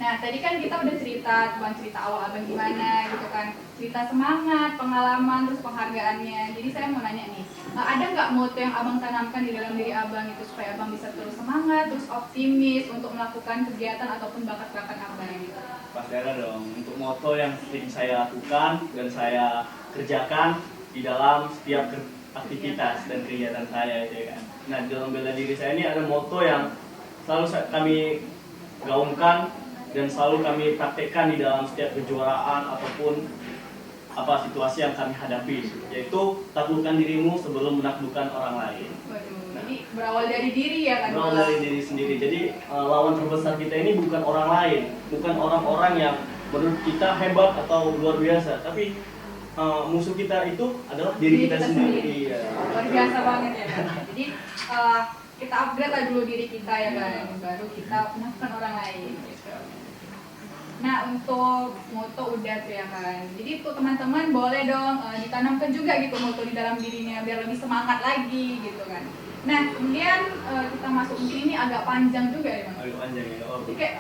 Nah, tadi kan kita udah cerita awal abang gimana gitu kan, cerita semangat, pengalaman, terus penghargaannya. Jadi saya mau nanya nih, ada nggak moto yang abang tanamkan di dalam diri abang itu supaya abang bisa terus semangat, terus optimis untuk melakukan kegiatan ataupun bakat-bakat abang gitu? Pasti ada dong. Untuk moto yang sering saya lakukan dan saya kerjakan di dalam setiap aktivitas dan kegiatan saya itu kan. Nah, dalam bela diri saya ini ada moto yang selalu kami gaungkan dan selalu kami praktekkan di dalam setiap kejuaraan ataupun apa situasi yang kami hadapi, yaitu taklukkan dirimu sebelum menaklukkan orang lain. Waduh, jadi berawal dari diri ya kan? Berawal dari diri sendiri. Jadi lawan terbesar kita ini bukan orang lain, bukan orang-orang yang menurut kita hebat atau luar biasa, tapi musuh kita itu adalah diri kita sendiri. Ya. Luar biasa banget ya kan? Jadi kita upgrade lah dulu diri kita ya kan, baru kita menaklukkan orang lain. Nah, untuk moto udah tuh ya kan. Jadi tuh teman-teman boleh dong ditanamkan juga gitu moto di dalam dirinya biar lebih semangat lagi gitu kan. Nah, kemudian kita masuk mungkin ini agak panjang juga ya Bang. Agak panjang ya. Jadi kayak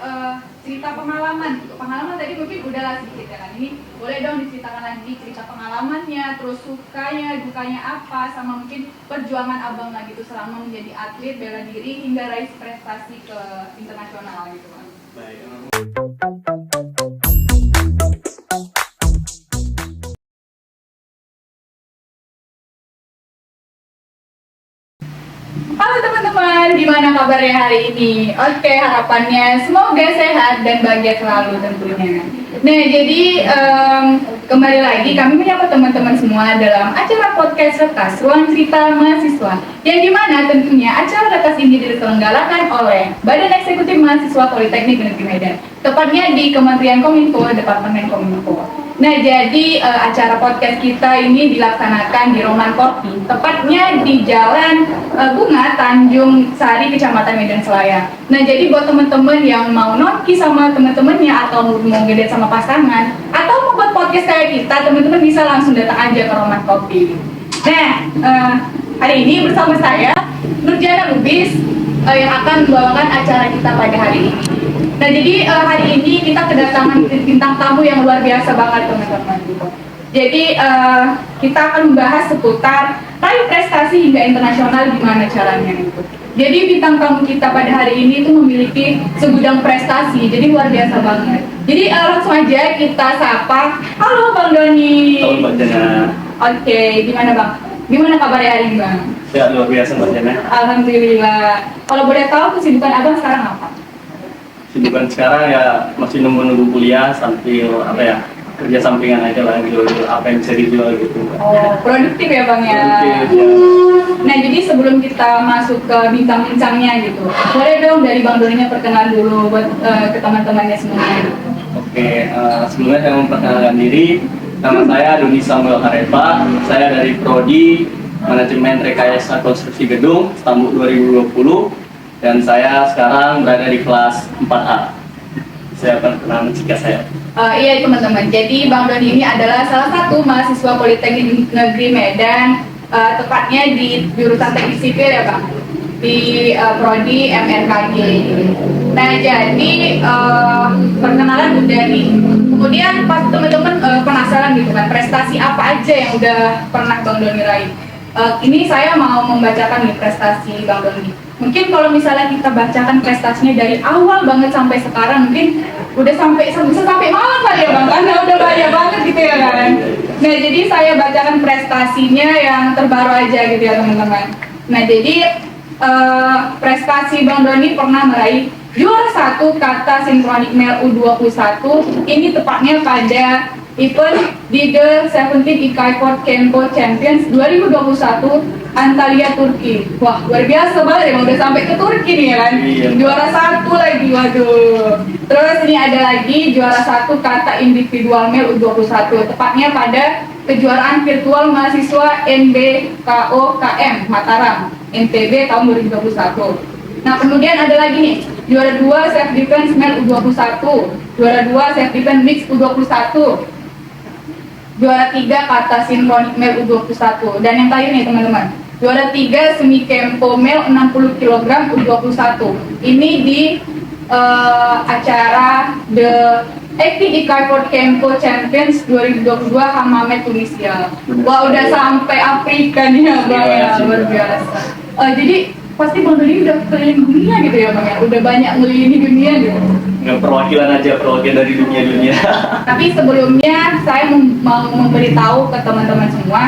cerita pengalaman gitu. Pengalaman tadi mungkin udahlah sedikit ya kan. Ini boleh dong diceritakan lagi cerita pengalamannya, terus sukanya, dukanya apa, sama mungkin perjuangan abang lah gitu selama menjadi atlet bela diri hingga raih prestasi ke internasional gitu Bang. Baik. Halo teman-teman, gimana kabarnya hari ini? Oke, harapannya semoga sehat dan bahagia selalu tentunya. Nah, jadi kembali lagi kami menyapa teman-teman semua dalam acara podcast Retas Ruang Cerita Mahasiswa, yang dimana tentunya acara Retas ini diselenggarakan oleh Badan Eksekutif Mahasiswa Politeknik Negeri Medan, tepatnya di Kementerian Kominfo, Departemen Kominfo. Nah, jadi acara podcast kita ini dilaksanakan di Roman Kopi, tepatnya di Jalan Bunga, Tanjung Sari, Kecamatan Medan Selaya. Nah, jadi buat teman-teman yang mau nongki sama teman-temannya atau mau ngedate sama pasangan atau mau buat podcast kayak kita, teman-teman bisa langsung datang aja ke Roman Kopi. Nah, hari ini bersama saya Nurjana Lubis yang akan membawakan acara kita pada hari ini. Nah, jadi hari ini kita kedatangan bintang tamu yang luar biasa banget teman-teman. Jadi kita akan membahas seputar raih prestasi hingga internasional gimana caranya itu. Jadi bintang tamu kita pada hari ini itu memiliki segudang prestasi, jadi luar biasa banget. Jadi langsung aja kita sapa. Halo Bang Doni. Halo Mbak Jana. Oke, gimana Bang? Gimana kabarnya hari ini Bang? Ya, luar biasa Mbak Jana. Alhamdulillah. Kalau boleh tahu kesibukan Abang sekarang apa? Kesibukan sekarang ya masih nunggu kuliah sambil kerja sampingan aja lah gitu, apa yang bisa dijual gitu. Oh, produktif ya Bang ya. Produktif, ya. Nah, jadi sebelum kita masuk ke bintang-bintangnya gitu, boleh dong dari Bang Doninya perkenalan dulu buat ke teman-temannya semuanya. Oke, sebelumnya saya memperkenalkan diri. Nama saya Doni Samuel Hareva. Saya dari Prodi Manajemen Rekayasa Konstruksi Gedung Stambuk 2020. Dan saya sekarang berada di kelas 4A. Saya akan perkenalan jika saya. Iya teman-teman, jadi Bang Doni ini adalah salah satu mahasiswa Politeknik Negeri Medan, tepatnya di jurusan Teknik Sipil ya Bang, di Prodi MRKG. Nah, jadi perkenalan udah nih. Kemudian pas teman-teman penasaran gitu kan, prestasi apa aja yang udah pernah Bang Doni raih. Ini saya mau membacakan nih prestasi Bang Doni. Mungkin kalau misalnya kita bacakan prestasinya dari awal banget sampai sekarang, mungkin udah bisa sampai malam kali ya Bang, karena udah banyak banget gitu ya kan. Nah, jadi saya bacakan prestasinya yang terbaru aja gitu ya teman-teman. Nah, jadi prestasi Bang Doni pernah meraih juara 1 kata sinkronik male U21. Ini tepatnya pada event di The 17 Ikayport Kenpo Champions 2021 Antalya, Turki. Wah, luar biasa banget ya, udah sampai ke Turki nih ya kan. Iya. Juara 1 lagi, waduh. Terus ini ada lagi juara 1 kata individual male U21, tepatnya pada kejuaraan virtual mahasiswa NBKOKM Mataram, NTB tahun 2021. Nah, kemudian ada lagi nih, juara 2 self defense male U21, juara 2 self defense mix U21, juara 3 kata sinkronik male U21, dan yang terakhir nih teman-teman, juara 3 semi kempo male 60 kg U21. Ini di acara The APD Keyboard Kempo Champions 2022 Hammamet Tunisia. Wah, udah sampai Afrika nih ya Bang ya, luar biasa. Jadi pasti Bang Doni udah keliling dunia gitu ya Bang ya, udah banyak ngelilingi dunia gitu. Nggak perwakilan aja, perwakilan dari dunia-dunia. Tapi sebelumnya saya mau memberitahu ke teman-teman semua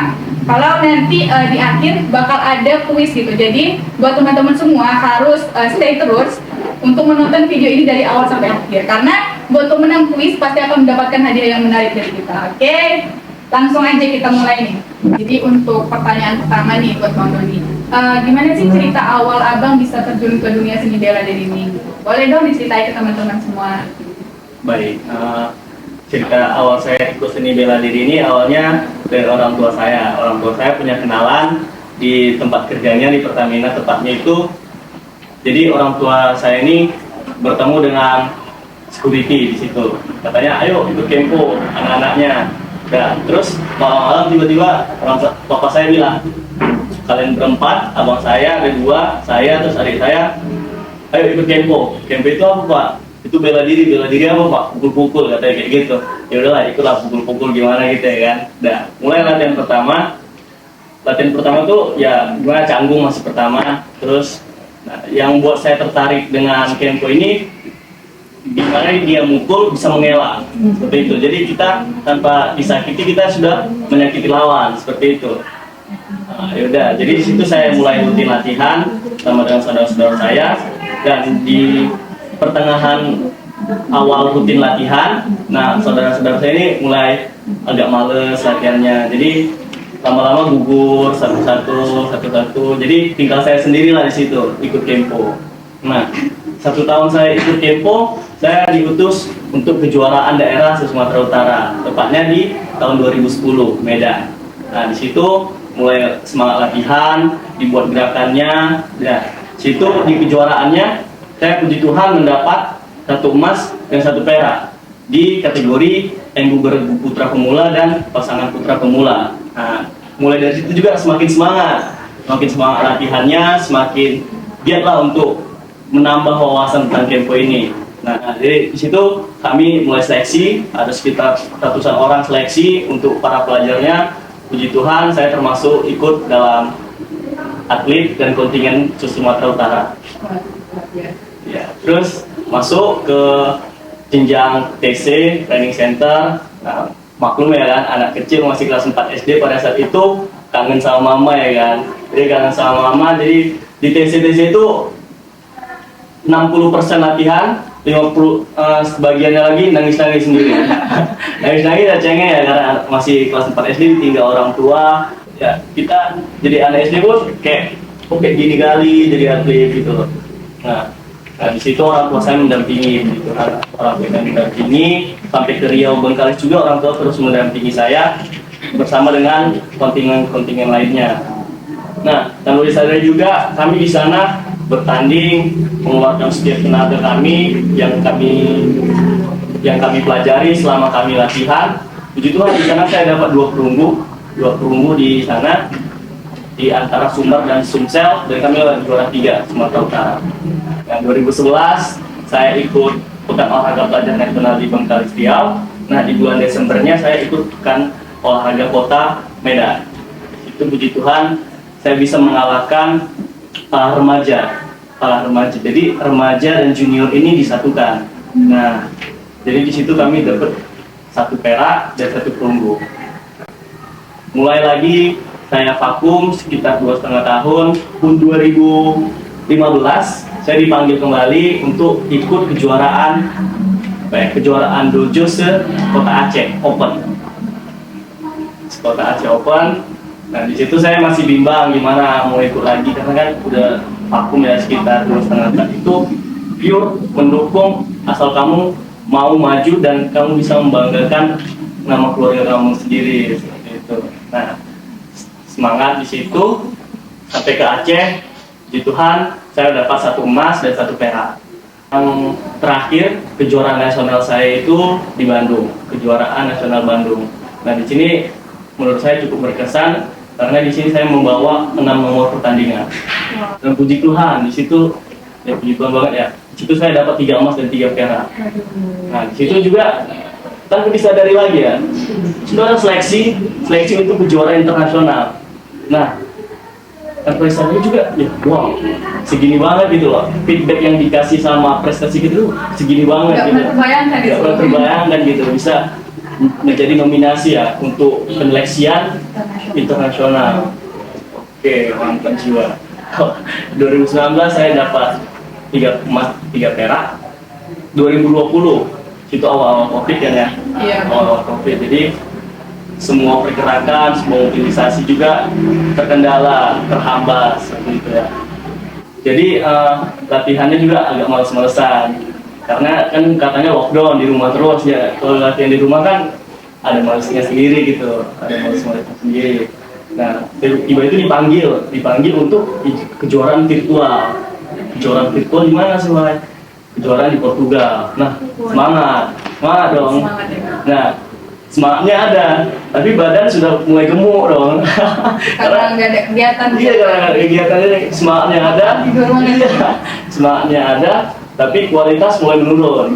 kalau nanti di akhir bakal ada kuis gitu. Jadi buat teman-teman semua harus stay terus untuk menonton video ini dari awal sampai akhir. Karena buat pemenang kuis pasti akan mendapatkan hadiah yang menarik dari kita. Oke, langsung aja kita mulai nih. Jadi untuk pertanyaan pertama nih buat Bang Doni. Gimana sih cerita awal Abang bisa terjun ke dunia seni bela diri ini? Boleh dong diceritain ke teman-teman semua. Baik, cerita awal saya ikut seni bela diri ini awalnya dari orang tua saya. Orang tua saya punya kenalan di tempat kerjanya di Pertamina, tepatnya itu. Jadi orang tua saya ini bertemu dengan security di situ. Katanya, ayo ikut kempo anak-anaknya. Nah, terus malam-malam tiba-tiba papa saya bilang, kalian berempat, abang saya, ada dua, saya terus adik saya, ayo ikut kempo. Kempo itu apa Pak? Itu bela diri apa Pak? Pukul-pukul katanya kayak gitu. Ya udahlah, ikutlah pukul-pukul gimana gitu ya kan. Nah, mulai latihan pertama. Latihan pertama tuh ya gimana, canggung masih pertama. Terus nah, yang buat saya tertarik dengan kempo ini gimana dia mukul bisa mengelak seperti itu. Jadi kita tanpa disakiti kita sudah menyakiti lawan seperti itu. Nah, yaudah, jadi di situ saya mulai rutin latihan sama dengan saudara-saudara saya, dan di pertengahan awal rutin latihan, nah saudara-saudara saya ini mulai agak males latihannya. Jadi lama-lama gugur satu-satu. Jadi tinggal saya sendirilah di situ ikut kempo. Nah, 1 tahun saya ikut kempo, saya diutus untuk kejuaraan daerah se-Sumatera Utara, tepatnya di tahun 2010 Medan. Nah, di situ mulai semangat latihan, dibuat gerakannya. Nah, situ di kejuaraannya saya puji Tuhan mendapat 1 emas dan 1 perak di kategori Enggu Bergu Putra Pemula dan Pasangan Putra Pemula. Nah, mulai dari situ juga semakin semangat latihannya, semakin giatlah untuk menambah wawasan tentang kempo ini. Nah, jadi di situ kami mulai seleksi, ada sekitar ratusan orang seleksi untuk para pelajarnya. Puji Tuhan, saya termasuk ikut dalam atlet dan kontingen Sumatera Utara. Ya, terus masuk ke jenjang TC Training Center. Nah, maklum ya kan, anak kecil masih kelas 4 SD pada saat itu kangen sama mama ya kan. Jadi kangen sama mama, jadi di TC itu 60% latihan, 50 sebagiannya lagi nangis-nangis sendiri. Nangis-nangis ya cengeng ya, karena masih kelas 4 SD ditinggal orang tua. Ya, kita jadi anak SD pun kayak gini kali jadi atlet gitu. Nah, di situ orang tua saya mendampingi gitu. Orang tua saya mendampingi sampai ke Riau Bengkalis juga, orang tua terus mendampingi saya bersama dengan kontingen-kontingen lainnya. Nah, dan boleh sadar juga kami di sana bertanding, mengeluarkan setiap tenaga kami yang kami pelajari selama kami latihan. Puji Tuhan di sana saya dapat 2 perunggu di sana di antara Sumber dan Sumsel, dan kami juara 3 Sumatera Utara. Yang 2011 saya ikut Pekan Olahraga Pelajar Nasional di Bengkalis Riau. Nah, di bulan Desembernya saya ikut Pekan Olahraga Kota Medan. Itu puji Tuhan saya bisa mengalahkan remaja. Jadi remaja dan junior ini disatukan. Nah, jadi di situ kami dapat 1 perak dan 1 perunggu. Mulai lagi saya vakum sekitar 2,5 tahun. Tahun 2015 saya dipanggil kembali untuk ikut kejuaraan dojo Kota Aceh Open. Kota Aceh Open. Nah, di situ saya masih bimbang gimana mau ikut lagi, karena kan udah vakum ya sekitar 2,5 tahun. Itu pure mendukung asal kamu mau maju dan kamu bisa membanggakan nama keluarga kamu sendiri seperti itu. Nah, semangat di situ sampai ke Aceh. Puji Tuhan saya dapat 1 emas dan 1 perak. Yang terakhir kejuaraan nasional saya itu di Bandung, kejuaraan nasional Bandung. Nah, di sini menurut saya cukup berkesan karena di sini saya membawa 6 nomor pertandingan. Dan puji Tuhan di situ, ya puji Tuhan banget ya. Di situ saya dapat 3 emas dan 3 perak. Waduh. Nah, di situ juga tanpa disadari lagi ya, sebenarnya seleksi untuk kejuaraan internasional. Nah, tanpa disadari juga, ya wow, segini banget gitu loh. Feedback yang dikasih sama prestasi gitu segini banget Nggak gitu. pernah terbayangkan Nggak pernah terbayangkan gitu bisa menjadi nominasi ya untuk penyeleksian internasional. Oke, mantap jiwa. 2019 saya dapat 3 emas, 3 perak. 2020 itu awal-awal COVID kan ya. Iya. Awal-awal COVID. Jadi semua pergerakan, semua mobilisasi juga terkendala, terhambat seperti itu ya. Jadi latihannya juga agak males-malesan. Karena kan katanya lockdown di rumah terus ya. Kalau latihan di rumah kan ada malesnya sendiri gitu, ada malesnya sendiri. Nah, tiba itu dipanggil untuk kejuaraan virtual. Kejuaraan virtual di mana sih, Wai? Kejuaraan di Portugal. Nah, semangat dong. Semangat ya. Nah, semangatnya ada, tapi badan sudah mulai gemuk dong. Karena nggak ada kegiatan. Iya, karena kegiatannya semangatnya ada, Tidur banget. iya, semangatnya ada, tapi kualitas mulai menurun.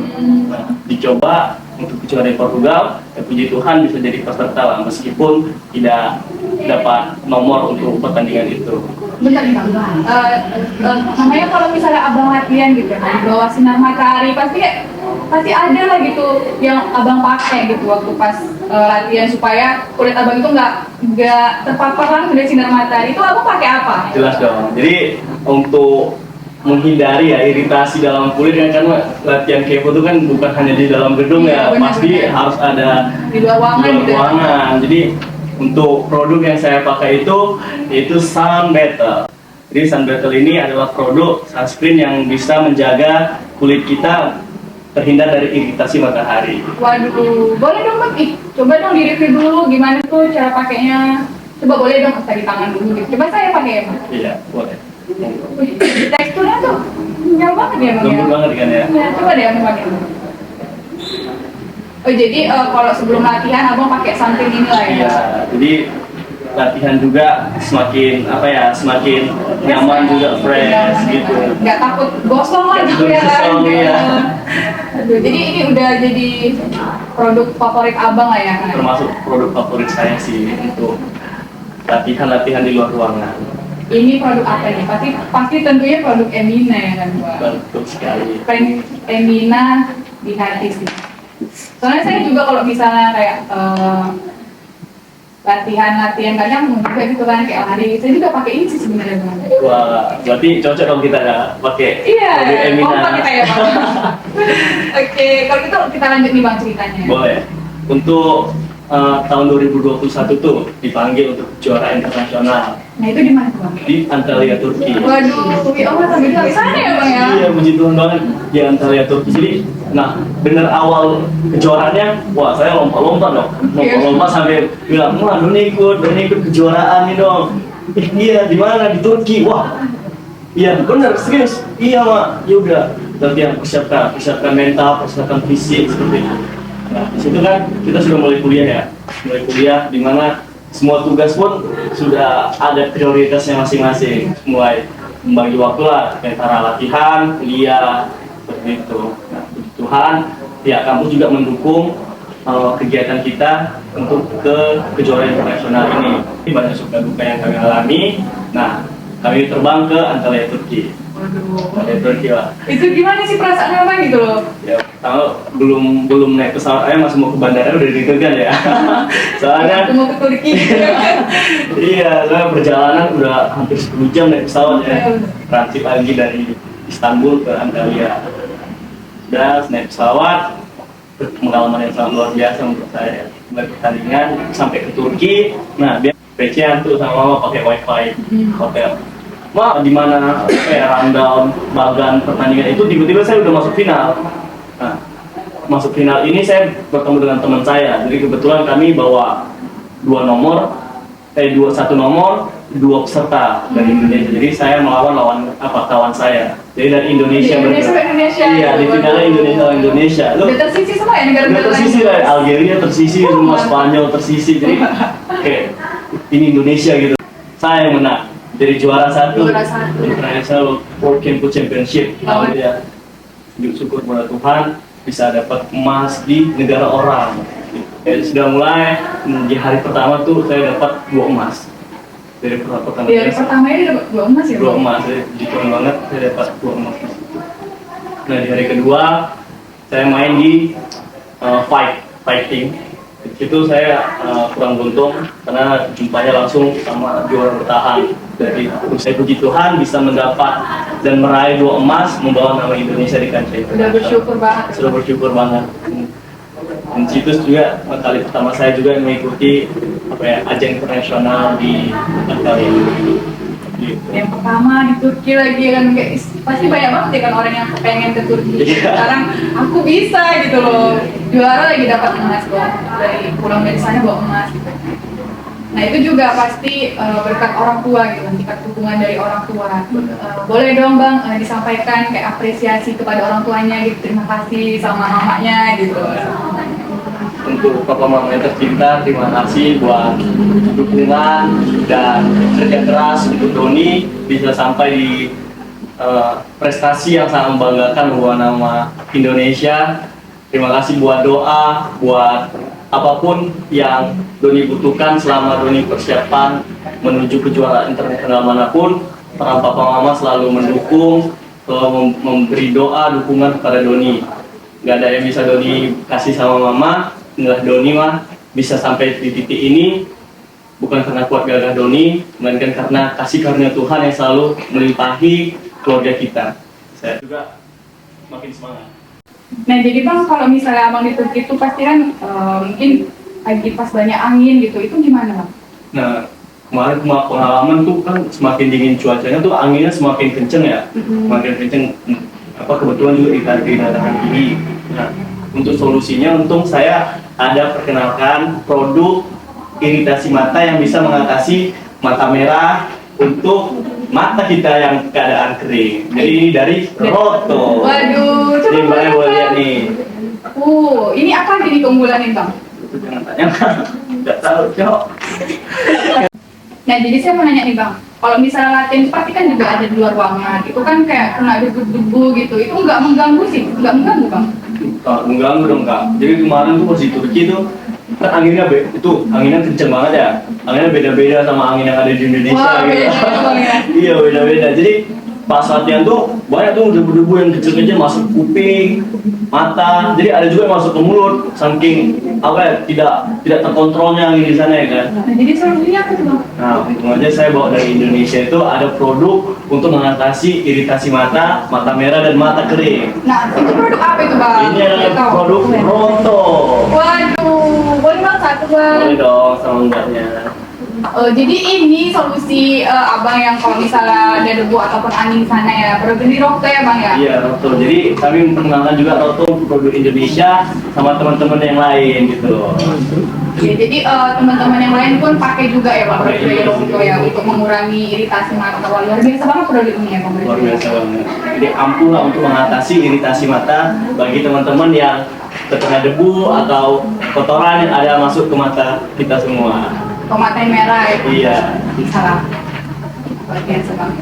Nah, dicoba untuk kejuaraan di Portugal, ya puji Tuhan bisa jadi peserta lah, meskipun tidak dapat nomor untuk pertandingan itu. Bentar nih Kang. Namanya kalau misalnya abang latihan gitu ya, di bawah sinar matahari pasti ada lah gitu yang abang pakai gitu waktu pas latihan supaya kulit abang itu nggak terpapar langsung dari sinar matahari. Itu abang pakai apa? Jelas dong. Jadi untuk menghindari ya iritasi dalam kulit kan, karena latihan kepo itu kan bukan hanya di dalam gedung Iya, ya, benar, pasti benar. harus ada Di luar ruangan di luar gitu ya? ruangan. Jadi untuk produk yang saya pakai itu Sun Battle. Jadi Sun Battle ini adalah produk sunscreen yang bisa menjaga kulit kita terhindar dari iritasi matahari. Waduh, boleh dong Bang? Coba dong di-review dulu gimana tuh cara pakainya. Coba boleh dong tadi tangan dulu gitu. Coba saya pakai ya Bang. Iya, boleh. Wih, teksturnya tuh nyaman banget ya Bang ya? Lembut banget kan ya? Ya, coba deh abang pakai. Oh jadi kalau sebelum latihan abang pakai samping ini lah ya? Iya, jadi latihan juga semakin nyaman juga, fresh gitu. Nggak takut gosong lah Nggak gitu takut ya kan? gosong, iya. Aduh, jadi ini udah jadi produk favorit abang lah ya kan? Termasuk produk favorit saya sih untuk latihan di luar ruangan. Ini produk apa nih? Pasti tentunya produk Emina ya kan Bang? Betul sekali. Emina di hati sih. Soalnya saya juga kalau misalnya kayak latihan banyak juga gitu kan kayak lari, saya juga pakai ini sih sebenarnya Bang. Wah, berarti cocok dong kita ya pakai Iya, produk Emina. kompak kita ya Bang. Oke, kalau gitu kita lanjut nih Bang ceritanya. Boleh. Untuk tahun 2021 tuh dipanggil untuk juara internasional Nah itu di mana tuh Bang? di Antalya, Turki. Waduh, ya Allah sampai di sana ya Bang ya? Iya, puji Tuhan banget di Antalya, Turki. Jadi, nah, bener awal kejuaraannya, wah saya lompat-lompat dong. Lompat-lompat sampai bilang, wah Doni ikut kejuaraan nih dong. Iya, di mana? Di Turki. Wah, iya bener, serius. Iya mak, ya udah. Latihan persiapkan mental, persiapkan fisik seperti itu. Nah, di situ kan kita sudah mulai kuliah ya. Di mana semua tugas pun sudah ada prioritasnya masing-masing. Mulai membagi waktu lah antara latihan, kuliah, seperti itu. Nah, puji Tuhan, pihak kampus juga mendukung kegiatan kita untuk ke kejuaraan internasional ini. Ini banyak suka duka yang kami alami. Nah, kami terbang ke Antalya, Turki. Waduh. Antalya, Turki lah. Itu gimana sih perasaan Bang gitu loh? Ya, kalau belum naik pesawat, masih mau ke bandara udah deg-degan ya. Soalnya Aku mau ke Turki gitu kan? iya, soalnya perjalanan udah hampir 10 jam naik pesawat ya. Transit lagi dari Istanbul ke Antalya. Sudah naik pesawat, pengalaman yang sangat luar biasa untuk saya. Pertandingan sampai ke Turki, nah dia PC-an tuh sama mama pakai wifi hotel. Wah, di mana rundown bagan pertandingan itu tiba-tiba saya udah masuk final. Nah, masuk final ini saya bertemu dengan teman saya. Jadi kebetulan kami bawa satu nomor, 2 peserta dari Indonesia. Jadi saya melawan kawan saya. Jadi dari Indonesia. Di Indonesia ke Indonesia. Iya, di finalnya Indonesia. Loh, Udah tersisi semua ya negara-negara udah tersisi lah, Algeria tersisi, semua Spanyol tersisi. Jadi kayak ini Indonesia gitu. Saya yang menang. Jadi juara satu Juara satu. International World Camp Championship. Lawan? Ya. sujud syukur kepada Tuhan bisa dapat emas di negara orang. Ya, sudah mulai di hari pertama tuh saya dapat 2 emas. Dari pertama Di hari pertama ini dapat 2 emas ya? 2 emas, saya puji Tuhan banget saya dapat 2 emas di situ. Nah di hari kedua saya main di fighting. Di situ saya kurang beruntung karena jumpanya langsung sama juara bertahan. Jadi saya puji Tuhan bisa mendapat dan meraih 2 emas membawa nama Indonesia di kancah itu. Sudah bersyukur banget. Sudah bersyukur banget. Dan situ juga kali pertama saya juga mengikuti ajang internasional di kali ini. Gitu. Yang pertama di Turki lagi kan guys, pasti banyak banget ya kan orang yang pengen ke Turki. Sekarang aku bisa gitu loh, juara lagi dapat emas loh, dari pulang dari sana bawa emas gitu. Nah itu juga pasti berkat orang tua gitu, berkat dukungan dari orang tua. Boleh dong bang disampaikan kayak apresiasi kepada orang tuanya gitu, terima kasih sama mamanya gitu. Untuk papa mama yang tercinta, terima kasih buat dukungan dan kerja keras untuk Doni bisa sampai di prestasi yang sangat membanggakan buat nama Indonesia. Terima kasih buat doa, buat apapun yang Doni butuhkan selama Doni persiapan menuju kejuaraan internasional manapun. Para papa mama selalu mendukung, selalu memberi doa, dukungan kepada Doni. Gak ada yang bisa Doni kasih sama mama. Inilah Doni mah bisa sampai di titik ini bukan karena kuat gagah Doni, melainkan karena kasih karunia Tuhan yang selalu melimpahi keluarga kita. Saya juga makin semangat. Nah jadi bang kalau misalnya abang di Turki itu pasti kan mungkin lagi pas banyak angin gitu, itu gimana bang? Nah kemarin pengalaman tuh kan semakin dingin cuacanya tuh anginnya semakin kenceng ya, semakin kenceng. Kebetulan juga di dataran tinggi. Nah untuk solusinya untung saya ada perkenalkan produk iritasi mata yang bisa mengatasi mata merah untuk mata kita yang keadaan kering. Jadi ini dari Roto. Waduh, coba Ini Mbaknya boleh lihat nih. Ini apa jadi keunggulan nih bang? Itu jangan tanya, nggak tahu cok. Nah jadi saya mau nanya nih bang, kalau misalnya latihan itu pasti kan juga ada di luar ruangan, itu kan kayak kena debu-debu gitu, itu nggak mengganggu sih? Nggak mengganggu bang? Mengganggu dong kak. Jadi kemarin tuh pas di Turki tuh kan anginnya kenceng banget ya. Anginnya beda-beda sama angin yang ada di Indonesia. Wah, gitu. beda bang ya. Iya beda-beda. Jadi pas latihan tuh banyak tuh debu-debu yang kecil-kecil masuk kuping, mata. Jadi ada juga yang masuk ke mulut. Saking tidak terkontrolnya angin di sana ya kan. Nah jadi solusinya apa tuh bang? Nah untung aja saya bawa dari Indonesia itu ada produk untuk mengatasi iritasi mata, mata merah dan mata kering. Nah itu produk apa itu bang? Ini adalah Tahu. produk Roto. Waduh, boleh bang satu bang? Boleh dong sama enggaknya. Jadi ini solusi abang yang kalau misalnya ada debu ataupun angin sana ya, produk dari Roto ya bang ya? Iya Roto. Jadi kami memperkenalkan juga Roto produk Indonesia sama teman-teman yang lain gitu. Oke, jadi teman-teman yang lain pun pakai juga ya bang produk dari Roto ya untuk mengurangi iritasi mata. Wah, luar biasa banget produk ini ya bang. Luar biasa banget. Jadi ampuh lah untuk mengatasi iritasi mata bagi teman-teman yang terkena debu atau kotoran yang ada masuk ke mata kita semua. Tomat yang merah ya? Iya. Bisa lah. Luar biasa bang.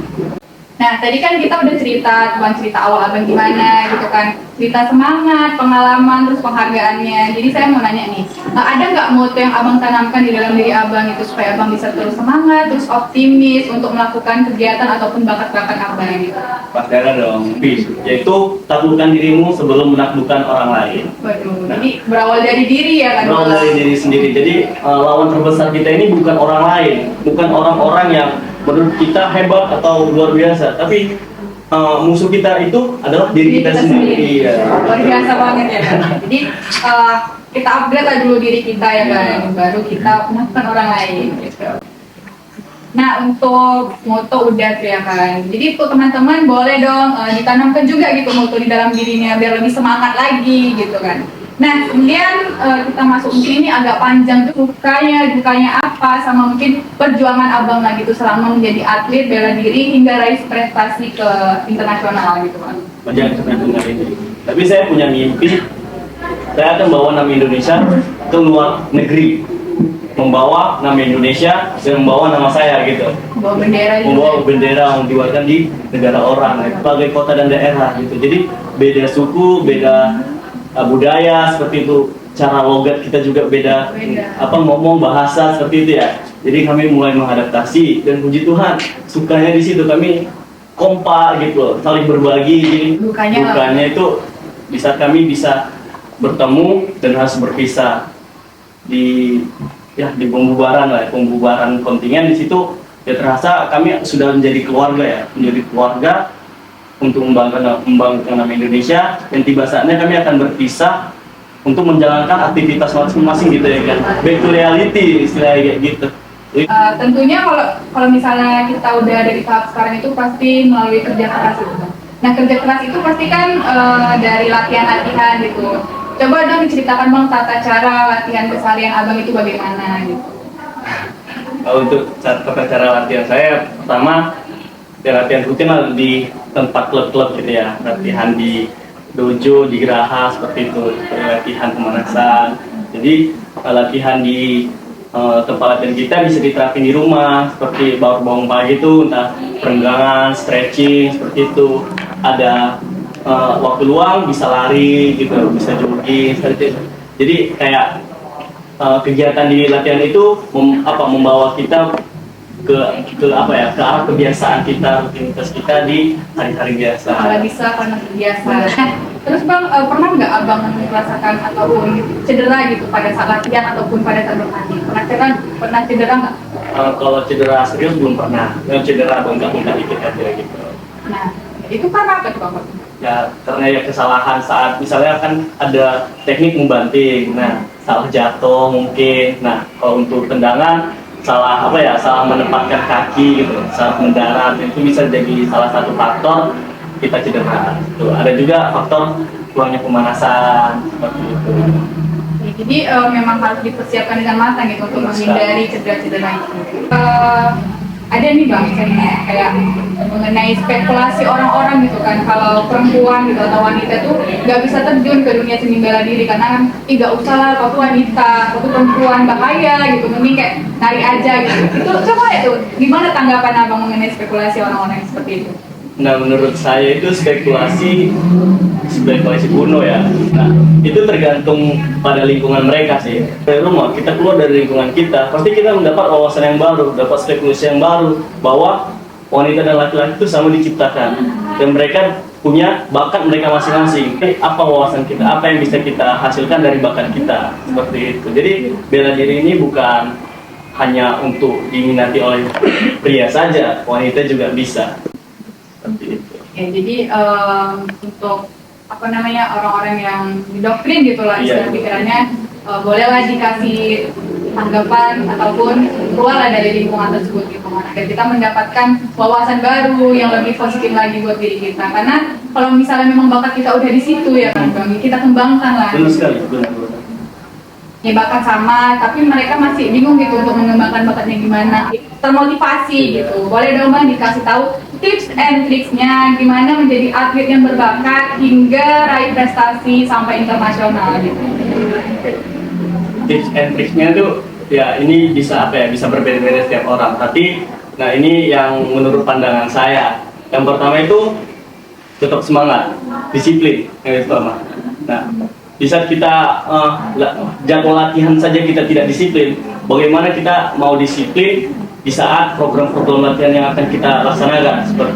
Nah tadi kan kita udah cerita awal abang gimana gitu kan, cerita semangat, pengalaman, terus penghargaannya. Jadi saya mau nanya nih, ada nggak moto yang abang tanamkan di dalam diri abang itu supaya abang bisa terus semangat, terus optimis untuk melakukan kegiatan ataupun bakat-bakat abang gitu? Pasti ada dong. Yaitu taklukkan dirimu sebelum menaklukkan orang lain. Waduh, jadi berawal dari diri ya kan? Berawal dari diri sendiri. Jadi lawan terbesar kita ini bukan orang lain, bukan orang-orang yang menurut kita hebat atau luar biasa, tapi musuh kita itu adalah diri kita sendiri. Iya. Luar biasa banget ya kan? Jadi kita upgrade lah dulu diri kita ya kan, baru kita menekan orang lain gitu. Nah untuk moto udah tuh ya kan, jadi tuh teman-teman boleh dong ditanamkan juga gitu moto di dalam dirinya biar lebih semangat lagi gitu kan. Nah kemudian kita masuk mungkin ini agak panjang tuh, dukanya apa sama mungkin perjuangan abang lah gitu selama menjadi atlet bela diri hingga raih prestasi ke internasional gitu kan. Banyak tergantung ini. Tapi saya punya mimpi, saya akan bawa nama Indonesia ke luar negeri. membawa nama Indonesia dan membawa nama saya gitu, Bawa bendera juga. membawa bendera yang diwakilkan di negara orang, sebagai kota dan daerah gitu. Jadi beda suku, beda budaya seperti itu, cara logat kita juga beda, apa ngomong bahasa seperti itu ya. Jadi kami mulai mengadaptasi dan puji Tuhan sukanya di situ kami kompak gitu, saling berbagi. Jadi dukanya itu kami bisa bertemu dan harus berpisah di pembubaran lah, pembubaran kontingen di situ ya terasa kami sudah menjadi keluarga ya, menjadi keluarga untuk membanggakan nama Indonesia, dan tiba saatnya kami akan berpisah untuk menjalankan aktivitas masing-masing gitu ya kan, back to reality istilahnya kayak gitu. Tentunya kalau misalnya kita udah dari tahap sekarang itu pasti melalui kerja keras itu. Nah kerja keras itu pasti kan dari latihan-latihan gitu. Coba dong diceritakan Bang tata cara latihan keseharian Abang itu bagaimana gitu. Untuk tata cara latihan saya, pertama ya latihan rutin lah di tempat klub-klub gitu ya, latihan di dojo, di geraha seperti itu, latihan pemanasan. Jadi latihan di tempat latihan kita bisa diterapin di rumah, seperti bangun pagi itu, entah perenggangan, stretching seperti itu. Ada waktu luang bisa lari gitu, bisa jogging seperti itu. Jadi kayak kegiatan di latihan itu membawa kita ke arah kebiasaan kita, rutinitas kita di hari-hari biasa. Kalau bisa karena terbiasa. Terus Bang pernah nggak Abang merasakan ataupun cedera gitu pada saat latihan ataupun pada saat bertanding? Pernah cedera nggak? Kalau cedera serius belum pernah. Cedera bengkak-bengkak dikit aja gitu. Nah itu karena apa tuh Bang? Ya karena ya kesalahan saat misalnya kan ada teknik membanting, nah salah jatuh mungkin. Nah kalau untuk tendangan salah menempatkan kaki gitu, salah mendarat, itu bisa jadi salah satu faktor kita cedera. Tuh, ada juga faktor kurangnya pemanasan seperti itu. Ya, jadi memang harus dipersiapkan dengan matang gitu untuk menghindari cedera-cedera itu. Ada nih Bang misalnya kayak mengenai spekulasi orang-orang gitu kan, kalau perempuan gitu atau wanita tuh nggak bisa terjun ke dunia seni bela diri karena kan nggak usah lah, kau tuh wanita, kau tuh perempuan, bahaya gitu, mending kayak nari aja gitu. Itu coba itu gimana tanggapan Abang mengenai spekulasi orang-orang yang seperti itu? Nah menurut saya itu spekulasi kuno ya. Nah itu tergantung pada lingkungan mereka sih. Dari rumah kita keluar dari lingkungan kita, pasti kita mendapat wawasan yang baru, dapat spekulasi yang baru bahwa wanita dan laki-laki itu sama diciptakan dan mereka punya bakat mereka masing-masing. Apa wawasan kita, apa yang bisa kita hasilkan dari bakat kita, seperti itu. Jadi bela diri ini bukan hanya untuk diminati oleh pria saja, wanita juga bisa. Ya, jadi untuk orang-orang yang didoktrin gitulah istilah pikirannya, bolehlah dikasih tanggapan ataupun keluar dari lingkungan tersebut gitu, agar kita mendapatkan wawasan baru yang lebih positif lagi buat diri kita. Karena kalau misalnya memang bakat kita udah di situ ya kan Bang, kita kembangkan lah. Benar sekali, benar. Ya bakat sama, tapi mereka masih bingung gitu untuk mengembangkan bakatnya gimana. Termotivasi gitu. Boleh dong Bang dikasih tahu tips and tricksnya gimana menjadi atlet yang berbakat hingga raih prestasi sampai internasional gitu. Tips and tricksnya tuh ya ini bisa bisa berbeda-beda setiap orang. Tapi nah ini yang menurut pandangan saya. Yang pertama itu tetap semangat, disiplin yang pertama. Nah bisa kita jadwal latihan saja kita tidak disiplin, bagaimana kita mau disiplin di saat program-program latihan yang akan kita laksanakan, seperti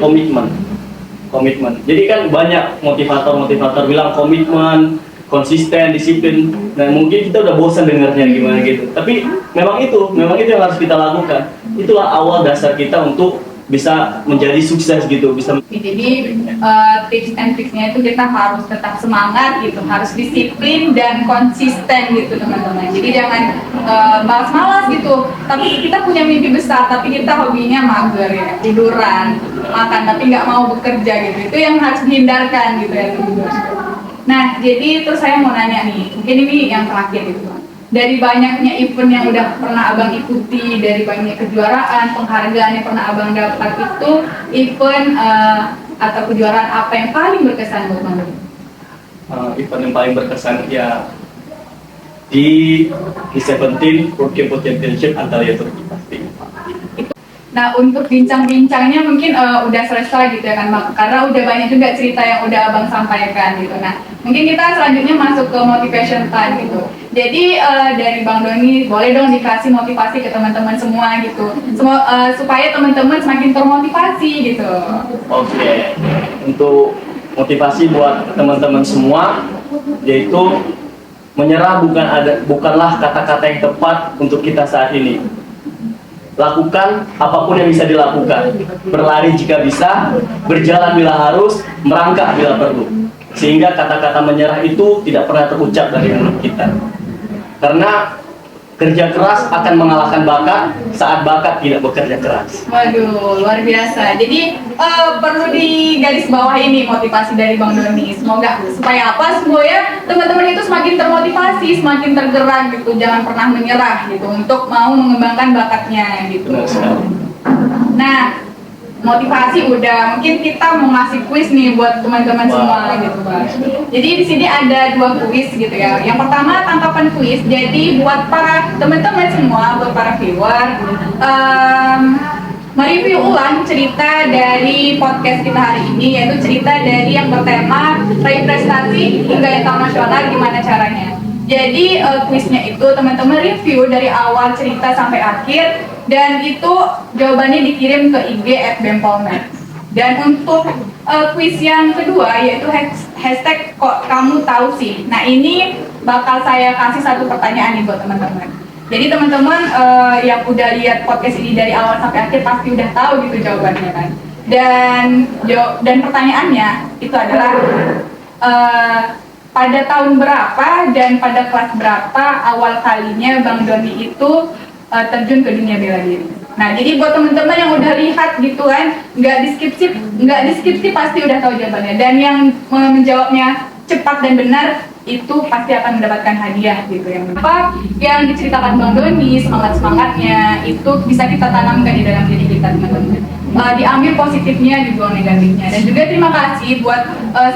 komitmen. Jadi kan banyak motivator bilang komitmen, konsisten, disiplin. Nah mungkin kita udah bosan dengarnya gimana gitu, tapi memang itu yang harus kita lakukan. Itulah awal dasar kita untuk bisa menjadi sukses gitu, bisa. Jadi tips and tricksnya itu kita harus tetap semangat gitu, harus disiplin dan konsisten gitu teman-teman. Jadi jangan malas-malas gitu. Tapi kita punya mimpi besar, tapi kita hobinya mager ya, tiduran, makan tapi nggak mau bekerja gitu. Itu yang harus dihindarkan gitu ya teman-teman. Nah jadi terus saya mau nanya nih, mungkin ini yang terakhir gitu Bang. Dari banyaknya event yang udah pernah Abang ikuti, dari banyak kejuaraan, penghargaan yang pernah Abang dapat, itu event atau kejuaraan apa yang paling berkesan buat Bang? Event yang paling berkesan ya di Seventeen Working Championship Antalya Turki pasti. Nah, untuk bincang-bincangnya mungkin udah selesai gitu ya kan, karena udah banyak juga cerita yang udah Abang sampaikan gitu. Nah, mungkin kita selanjutnya masuk ke motivation time gitu. Jadi dari Bang Doni boleh dong dikasih motivasi ke teman-teman semua gitu, supaya teman-teman semakin termotivasi gitu. Oke, untuk motivasi buat teman-teman semua, yaitu menyerah bukanlah kata-kata yang tepat untuk kita saat ini. Lakukan apapun yang bisa dilakukan. Berlari jika bisa, berjalan bila harus, merangkak bila perlu. Sehingga kata-kata menyerah itu tidak pernah terucap dari mulut kita. Karena kerja keras akan mengalahkan bakat saat bakat tidak bekerja keras. Waduh, luar biasa. Jadi perlu digarisbawahi ini motivasi dari Bang Doni. Semoga supaya apa? Supaya teman-teman itu semakin termotivasi, semakin tergerak gitu. Jangan pernah menyerah gitu untuk mau mengembangkan bakatnya gitu. Benar sekali. Nah, motivasi udah, mungkin kita mau ngasih kuis nih buat teman-teman semua gitu Bang. Jadi di sini ada 2 kuis gitu ya. Yang pertama tangkapan kuis. Jadi buat para teman-teman semua, buat para viewer, mereview ulang cerita dari podcast kita hari ini, yaitu cerita dari yang bertema raih prestasi hingga internasional, gimana caranya. Jadi kuisnya itu teman-teman review dari awal cerita sampai akhir, dan itu jawabannya dikirim ke IG @bempolmed. Dan untuk kuis yang kedua yaitu hashtag kok kamu tahu sih. Nah, ini bakal saya kasih satu pertanyaan nih buat teman-teman. Jadi teman-teman yang udah lihat podcast ini dari awal sampai akhir pasti udah tahu gitu jawabannya kan. Dan pertanyaannya itu adalah pada tahun berapa dan pada kelas berapa awal kalinya Bang Doni itu terjun ke dunia bela diri. Nah, jadi buat teman-teman yang udah lihat gitu kan, nggak di skip pasti udah tahu jawabannya. Dan yang menjawabnya cepat dan benar itu pasti akan mendapatkan hadiah gitu. Yang diceritakan Bang Doni, semangatnya itu bisa kita tanamkan di dalam diri kita teman-teman. Diambil positifnya, dibuang negatifnya. Dan juga terima kasih buat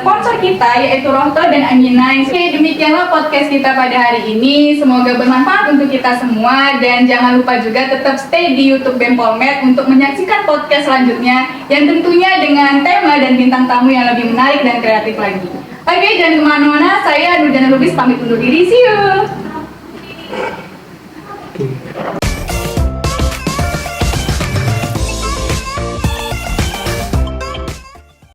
sponsor kita yaitu Rohto dan Amina. Oke, demikianlah podcast kita pada hari ini. Semoga bermanfaat untuk kita semua, dan jangan lupa juga tetap stay di YouTube Bempolmed untuk menyaksikan podcast selanjutnya yang tentunya dengan tema dan bintang tamu yang lebih menarik dan kreatif lagi. Oke, jangan kemana-mana. Saya Nurjana Lubis pamit undur diri. See you.